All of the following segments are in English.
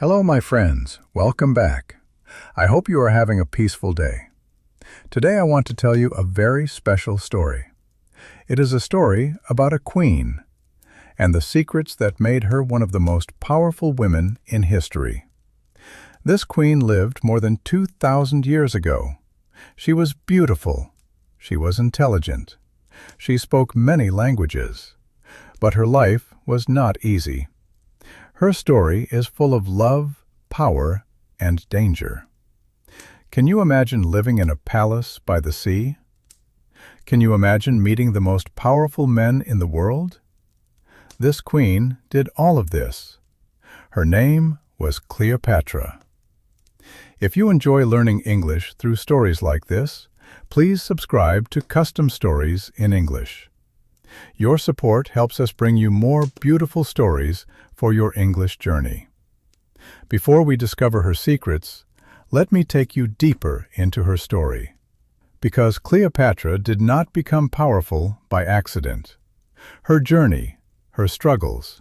Hello, my friends. Welcome back. I hope you are having a peaceful day. Today I want to tell you a very special story. It is a story about a queen and the secrets that made her one of the most powerful women in history. This queen lived more than 2,000 years ago. She was beautiful. She was intelligent. She spoke many languages. But her life was not easy. Her story is full of love, power, and danger. Can you imagine living in a palace by the sea? Can you imagine meeting the most powerful men in the world? This queen did all of this. Her name was Cleopatra. If you enjoy learning English through stories like this, please subscribe to Custom Stories in English. Your support helps us bring you more beautiful stories for your English journey. Before we discover her secrets, let me take you deeper into her story. Because Cleopatra did not become powerful by accident. Her journey, her struggles,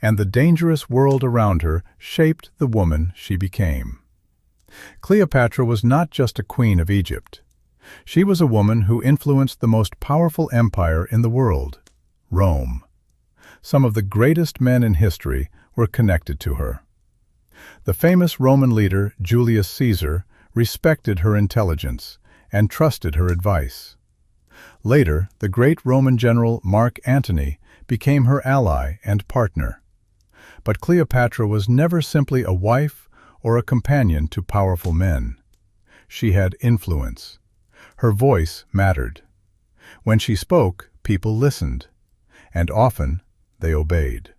and the dangerous world around her shaped the woman she became. Cleopatra was not just a queen of Egypt. She was a woman who influenced the most powerful empire in the world, Rome. Some of the greatest men in history were connected to her. The famous Roman leader Julius Caesar respected her intelligence and trusted her advice. Later, the great Roman general Mark Antony became her ally and partner. But Cleopatra was never simply a wife or a companion to powerful men. She had influence. Her voice mattered. When she spoke, people listened, and often they obeyed.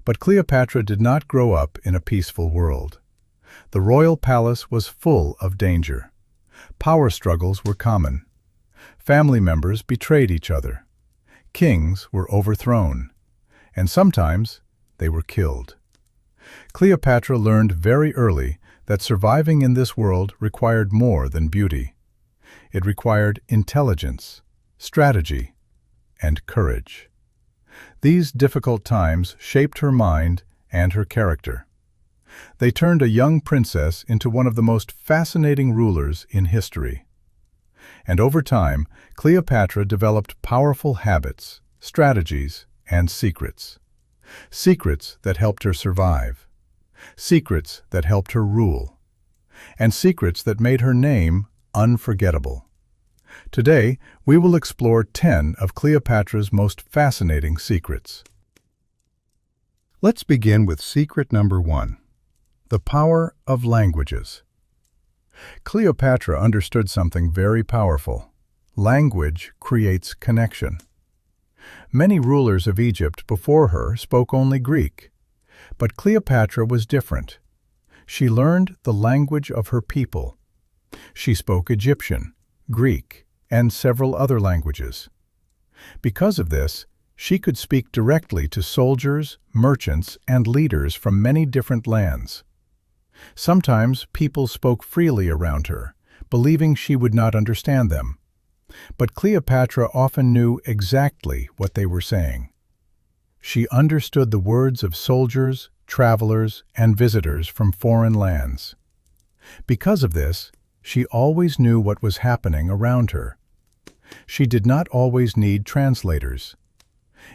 But Cleopatra did not grow up in a peaceful world. The royal palace was full of danger. Power struggles were common. Family members betrayed each other. Kings were overthrown, and sometimes they were killed. Cleopatra learned very early that surviving in this world required more than beauty. It required intelligence, strategy, and courage. These difficult times shaped her mind and her character. They turned a young princess into one of the most fascinating rulers in history. And over time, Cleopatra developed powerful habits, strategies, and secrets. Secrets that helped her survive. Secrets that helped her rule. And secrets that made her name unforgettable. Today, we will explore 10 of Cleopatra's most fascinating secrets. Let's begin with secret number 1. The power of languages. Cleopatra understood something very powerful. Language creates connection. Many rulers of Egypt before her spoke only Greek. But Cleopatra was different. She learned the language of her people. She spoke Egyptian, Greek, and several other languages. Because of this, she could speak directly to soldiers, merchants, and leaders from many different lands. Sometimes people spoke freely around her, believing she would not understand them. But Cleopatra often knew exactly what they were saying. She understood the words of soldiers, travelers, and visitors from foreign lands. Because of this, she always knew what was happening around her. She did not always need translators.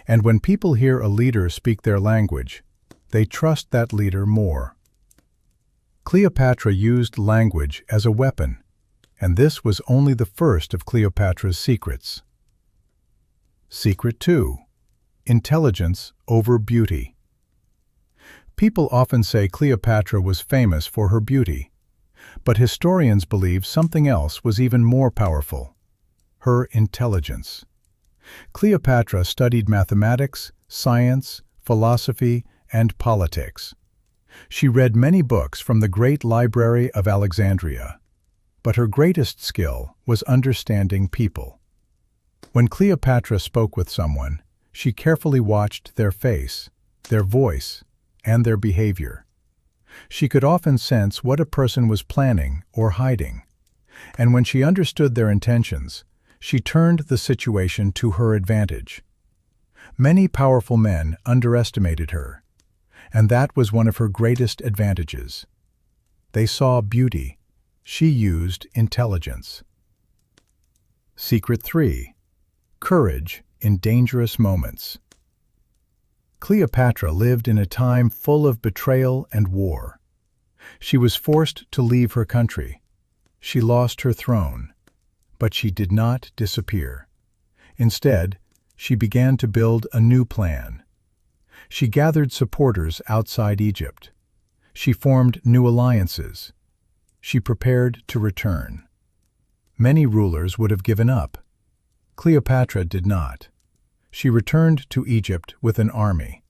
And when people hear a leader speak their language, they trust that leader more. Cleopatra used language as a weapon, and this was only the first of Cleopatra's secrets. Secret 2. Intelligence over beauty. People often say Cleopatra was famous for her beauty. But historians believe something else was even more powerful: her intelligence. Cleopatra studied mathematics, science, philosophy, and politics. She read many books from the great library of Alexandria. But her greatest skill was understanding people. When Cleopatra spoke with someone, she carefully watched their face, their voice, and their behavior. She could often sense what a person was planning or hiding, and when she understood their intentions, she turned the situation to her advantage. Many powerful men underestimated her, and that was one of her greatest advantages. They saw beauty. She used intelligence. Secret 3. Courage in dangerous moments. Cleopatra lived in a time full of betrayal and war. She was forced to leave her country. She lost her throne, but she did not disappear. Instead, she began to build a new plan. She gathered supporters outside Egypt. She formed new alliances. She prepared to return. Many rulers would have given up. Cleopatra did not. She returned to Egypt with an army,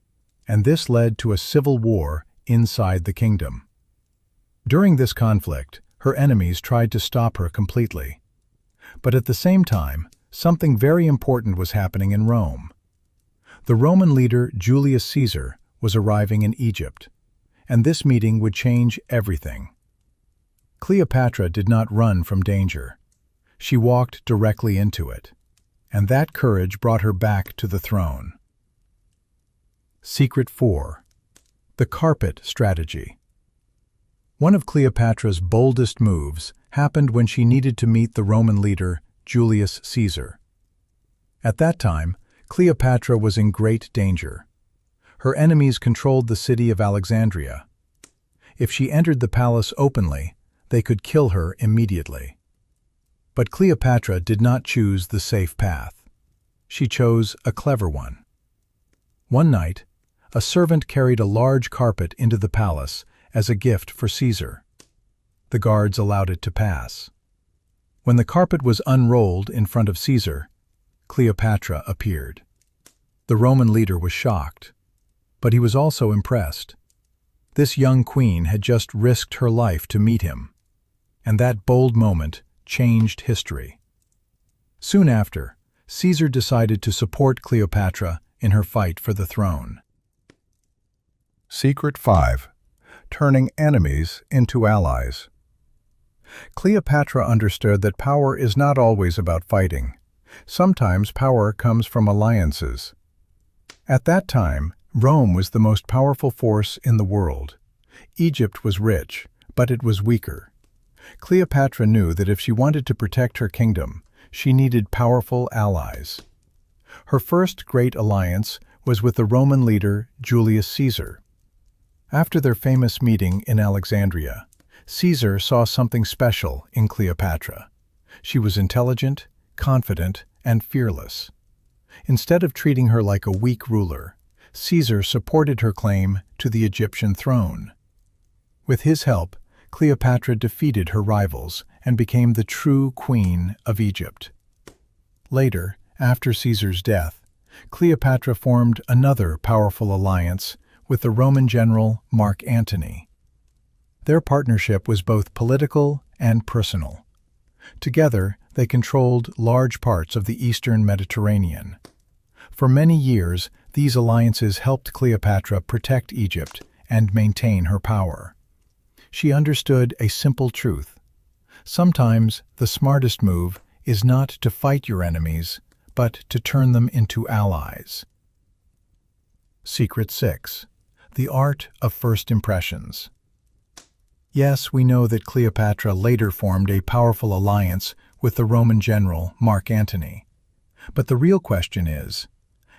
and this led to a civil war inside the kingdom. During this conflict, her enemies tried to stop her completely. But at the same time, something very important was happening in Rome. The Roman leader Julius Caesar was arriving in Egypt, and this meeting would change everything. Cleopatra did not run from danger. She walked directly into it, and that courage brought her back to the throne. Secret 4. The carpet strategy. One of Cleopatra's boldest moves happened when she needed to meet the Roman leader Julius Caesar. At that time, Cleopatra was in great danger. Her enemies controlled the city of Alexandria. If she entered the palace openly, they could kill her immediately. But Cleopatra did not choose the safe path. She chose a clever one. One night, a servant carried a large carpet into the palace as a gift for Caesar. The guards allowed it to pass. When the carpet was unrolled in front of Caesar, Cleopatra appeared. The Roman leader was shocked, but he was also impressed. This young queen had just risked her life to meet him, and that bold moment changed history. Soon after, Caesar decided to support Cleopatra in her fight for the throne. Secret 5. Turning enemies into allies. Cleopatra understood that power is not always about fighting. Sometimes power comes from alliances. At that time, Rome was the most powerful force in the world. Egypt was rich, but it was weaker. Cleopatra knew that if she wanted to protect her kingdom, she needed powerful allies. Her first great alliance was with the Roman leader Julius Caesar. After their famous meeting in Alexandria, Caesar saw something special in Cleopatra. She was intelligent, confident, and fearless. Instead of treating her like a weak ruler, Caesar supported her claim to the Egyptian throne. With his help, Cleopatra defeated her rivals and became the true queen of Egypt. Later, after Caesar's death, Cleopatra formed another powerful alliance with the Roman general Mark Antony. Their partnership was both political and personal. Together, they controlled large parts of the eastern Mediterranean. For many years, these alliances helped Cleopatra protect Egypt and maintain her power. She understood a simple truth. Sometimes the smartest move is not to fight your enemies, but to turn them into allies. Secret 6. The art of first impressions. Yes, we know that Cleopatra later formed a powerful alliance with the Roman general Mark Antony. But the real question is,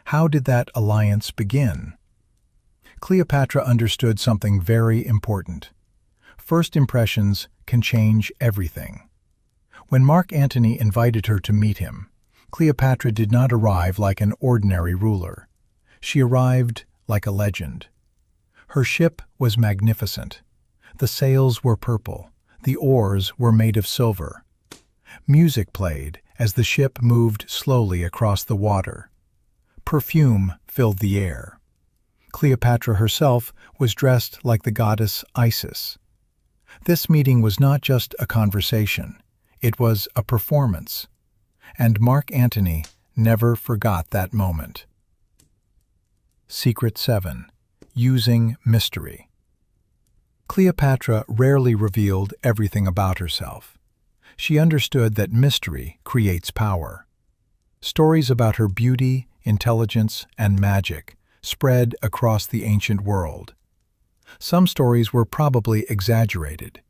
how did that alliance begin? Cleopatra understood something very important. First impressions can change everything. When Mark Antony invited her to meet him, Cleopatra did not arrive like an ordinary ruler. She arrived like a legend. Her ship was magnificent. The sails were purple. The oars were made of silver. Music played as the ship moved slowly across the water. Perfume filled the air. Cleopatra herself was dressed like the goddess Isis. This meeting was not just a conversation. It was a performance. And Mark Antony never forgot that moment. Secret 7. Using mystery. Cleopatra rarely revealed everything about herself. She understood that mystery creates power. Stories about her beauty, intelligence, and magic spread across the ancient world. Some stories were probably exaggerated,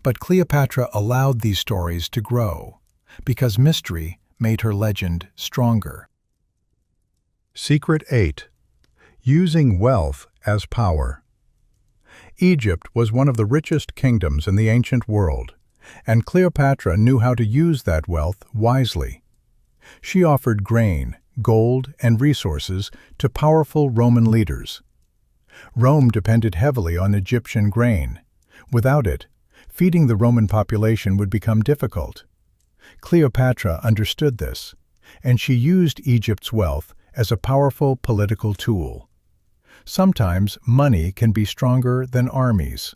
but Cleopatra allowed these stories to grow because mystery made her legend stronger. Secret 8. Using wealth as power. Egypt was one of the richest kingdoms in the ancient world, and Cleopatra knew how to use that wealth wisely. She offered grain, gold, and resources to powerful Roman leaders. Rome depended heavily on Egyptian grain. Without it, feeding the Roman population would become difficult. Cleopatra understood this, and she used Egypt's wealth as a powerful political tool. Sometimes money can be stronger than armies.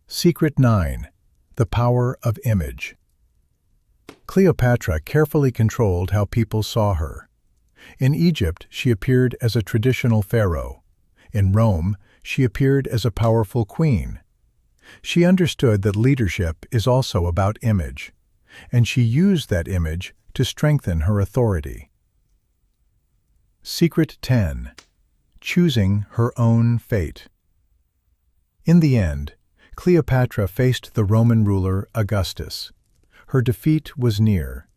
Secret 9. The power of image. Cleopatra carefully controlled how people saw her. In Egypt, she appeared as a traditional pharaoh. In Rome, she appeared as a powerful queen. She understood that leadership is also about image, and she used that image to strengthen her authority. Secret 10. Choosing her own fate. In the end, Cleopatra faced the Roman ruler Augustus. Her defeat was near.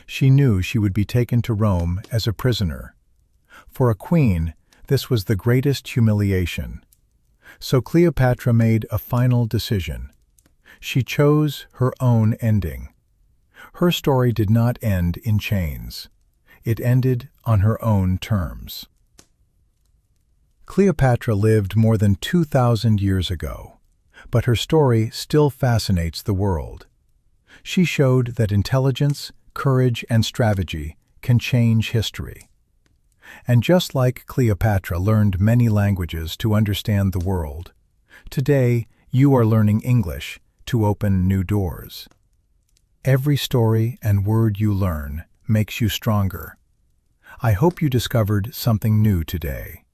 She knew she would be taken to Rome as a prisoner. For a queen, this was the greatest humiliation. So Cleopatra made a final decision. She chose her own ending. Her story did not end in chains. It ended on her own terms. Cleopatra lived more than 2,000 years ago, but her story still fascinates the world. She showed that intelligence, courage, and strategy can change history. And just like Cleopatra learned many languages to understand the world, today you are learning English to open new doors. Every story and word you learn makes you stronger. I hope you discovered something new today.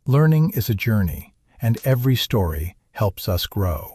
Learning is a journey, and every story helps us grow.